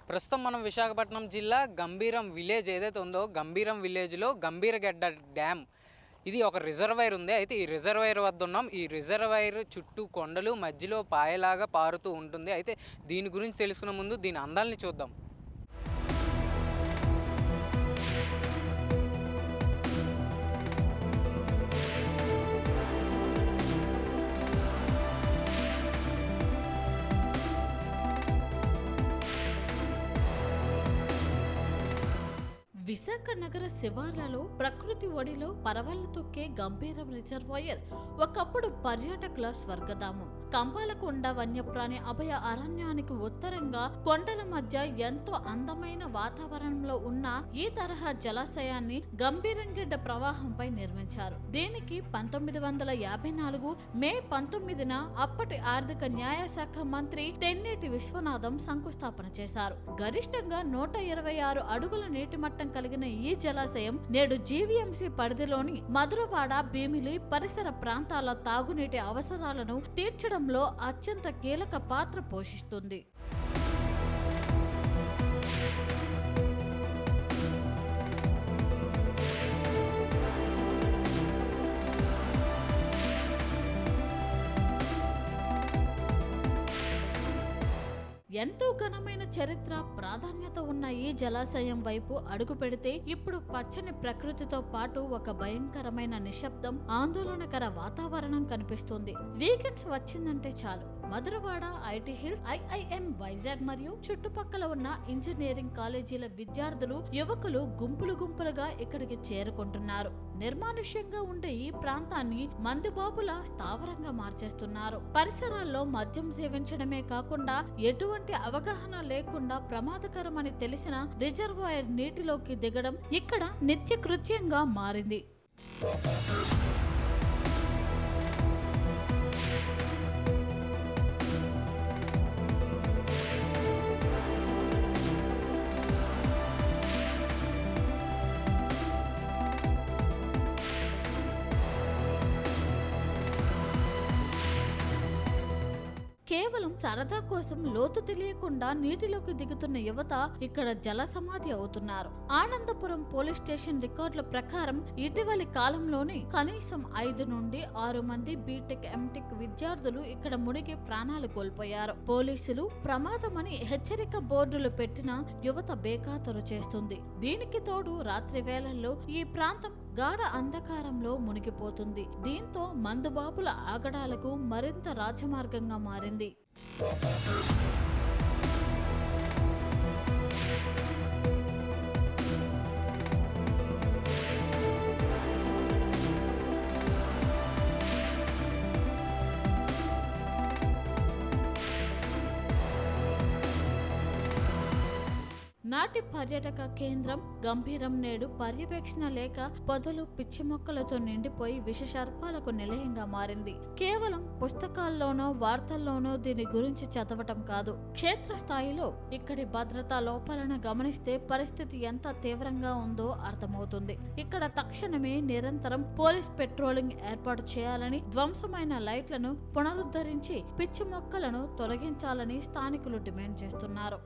ప్రస్తుతం మనం విశాఖపట్నం జిల్లా గంభీరం విలేజ్ ఏదైతే ఉందో గంభీరం విలేజ్లో గంభీరగడ్డ డ్యామ్ ఇది ఒక రిజర్వాయర్ ఉంది. అయితే ఈ రిజర్వాయర్ వద్ద ఉన్నాం. ఈ రిజర్వాయర్ చుట్టూ కొండలు మధ్యలో పాయలాగా పారుతూ ఉంటుంది. అయితే దీని గురించి తెలుసుకునే ముందు దీని అందాలని చూద్దాం. విశాఖ నగర శివార్లలో ప్రకృతి ఒడిలో పరవళ్లు తొక్కే గంభీరం రిజర్వాయర్ ఒకప్పుడు పర్యాటకుల స్వర్గధామం. కంపాలకొండ వన్యప్రాణి అభయ అరణ్యానికి ఉత్తరంగా కొండల మధ్య ఎంతో అందమైన వాతావరణంలో ఉన్న ఈ తరహా జలాశయాన్ని గంభీరంగడ్డ ప్రవాహంపై నిర్మించారు. దీనికి 1954 మే 19న అప్పటి ఆర్థిక న్యాయ శాఖ మంత్రి తెన్నేటి విశ్వనాథం శంకుస్థాపన చేశారు. గరిష్టంగా 126 అడుగుల నీటి మట్టం కలిగిన ఈ జలాశయం నేడు జీవీఎంసీ పరిధిలోని మధురవాడ, భీమిలి పరిసర ప్రాంతాల తాగునీటి అవసరాలను తీర్చడంలో అత్యంత కీలక పాత్ర పోషిస్తుంది. ఎంతో ఘనమైన చరిత్ర, ప్రాధాన్యత ఉన్న ఈ జలాశయం వైపు అడుగు పెడితే ఇప్పుడు పచ్చని ప్రకృతితో పాటు ఒక భయంకరమైన నిశ్శబ్దం, ఆందోళనకర వాతావరణం కనిపిస్తుంది. వీకెండ్స్ వచ్చిందంటే చాలు Madhurawada, IT hills, IIM Vizag మరియు చుట్టుపక్కల ఉన్న ఇంజనీరింగ్ కాలేజీల విద్యార్థులు, యువకులు గుంపులుగా ఇక్కడికి చేరుకుంటున్నారు. నిర్మానుష్యంగా ఉండే ఈ ప్రాంతాన్ని మందుబాబుల స్థావరంగా మార్చేస్తున్నారు. పరిసరాల్లో మద్యం సేవించడమే కాకుండా ఎటువంటి అవగాహన లేకుండా ప్రమాదకరమని తెలిసిన రిజర్వాయర్ నీటిలోకి దిగడం ఇక్కడ నిత్యకృత్యంగా మారింది. కేవలం సరదా కోసం లోతు తెలియకుండా నీటిలోకి దిగుతున్న యువత ఇక్కడ జల సమాధి అవుతున్నారు. ఆనందపురం పోలీస్ స్టేషన్ రికార్డుల ప్రకారం ఇటీవలి కాలంలోనే కనీసం 5 నుండి 6 మంది బీటెక్, ఎంటెక్ విద్యార్థులు ఇక్కడ మునిగి ప్రాణాలు కోల్పోయారు. పోలీసులు ప్రమాదమని హెచ్చరిక బోర్డులు పెట్టిన యువత బేఖాతరు చేస్తుంది. దీనికి తోడు రాత్రి వేళల్లో ఈ ప్రాంతం గాఢ అంధకారంలో మునిగిపోతుంది. దీంతో మందుబాబుల ఆగడాలకు మరింత రాజమార్గంగా మారింది. నాటి పర్యాటక కేంద్రం గంభీరం నేడు పర్యవేక్షణ లేక పొదలు, పిచ్చి మొక్కలతో నిండిపోయి విషసర్పాలకు నిలయంగా మారింది. కేవలం పుస్తకాల్లోనో వార్తల్లోనో దీని గురించి చదవటం కాదు, క్షేత్రస్థాయిలో ఇక్కడి భద్రతా లోపాలను గమనిస్తే పరిస్థితి ఎంత తీవ్రంగా ఉందో అర్థమవుతుంది. ఇక్కడ తక్షణమే నిరంతరం పోలీస్ పెట్రోలింగ్ ఏర్పాటు చేయాలని, ధ్వంసమైన లైట్లను పునరుద్ధరించి పిచ్చి మొక్కలను తొలగించాలని స్థానికులు డిమాండ్ చేస్తున్నారు.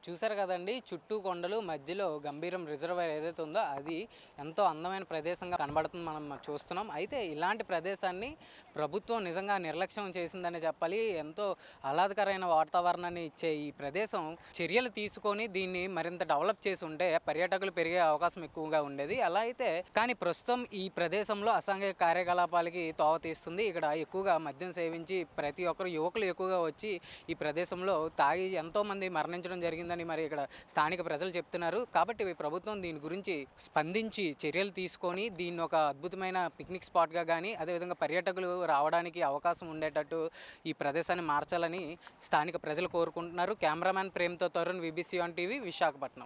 చూసారు కదండి, చుట్టూ కొండలు మధ్యలో గంభీరం రిజర్వాయర్ ఏదైతే ఉందో అది ఎంతో అందమైన ప్రదేశంగా కనబడుతుంది, మనం చూస్తున్నాం. అయితే ఇలాంటి ప్రదేశాన్ని ప్రభుత్వం నిజంగా నిర్లక్ష్యం చేసిందని చెప్పాలి. ఎంతో ఆహ్లాదకరమైన వాతావరణాన్ని ఇచ్చే ఈ ప్రదేశం చర్యలు తీసుకొని దీన్ని మరింత డెవలప్ చేసి ఉంటే పర్యాటకులు పెరిగే అవకాశం ఎక్కువగా ఉండేది. అలా అయితే కానీ ప్రస్తుతం ఈ ప్రదేశంలో అసాంఘిక కార్యకలాపాలకి తోవ తీస్తుంది. ఇక్కడ ఎక్కువగా మద్యం సేవించి ప్రతి ఒక్కరు యువకులు ఎక్కువగా వచ్చి ఈ ప్రదేశంలో తాగి ఎంతోమంది మరణించడం జరిగిందని మరి ఇక్కడ స్థానిక ప్రజలు చెప్తున్నారు. కాబట్టి ప్రభుత్వం దీని గురించి స్పందించి చర్యలు తీసుకొని దీన్ని ఒక అద్భుతమైన పిక్నిక్ స్పాట్గా కానీ అదేవిధంగా పర్యాటకులు రావడానికి అవకాశం ఉండేటట్టు ఈ ప్రదేశాన్ని మార్చాలని స్థానిక ప్రజలు కోరుకుంటున్నారు. కెమెరామ్యాన్ ప్రేమ్తో Tarun, VBC on TV, Visakhapatnam.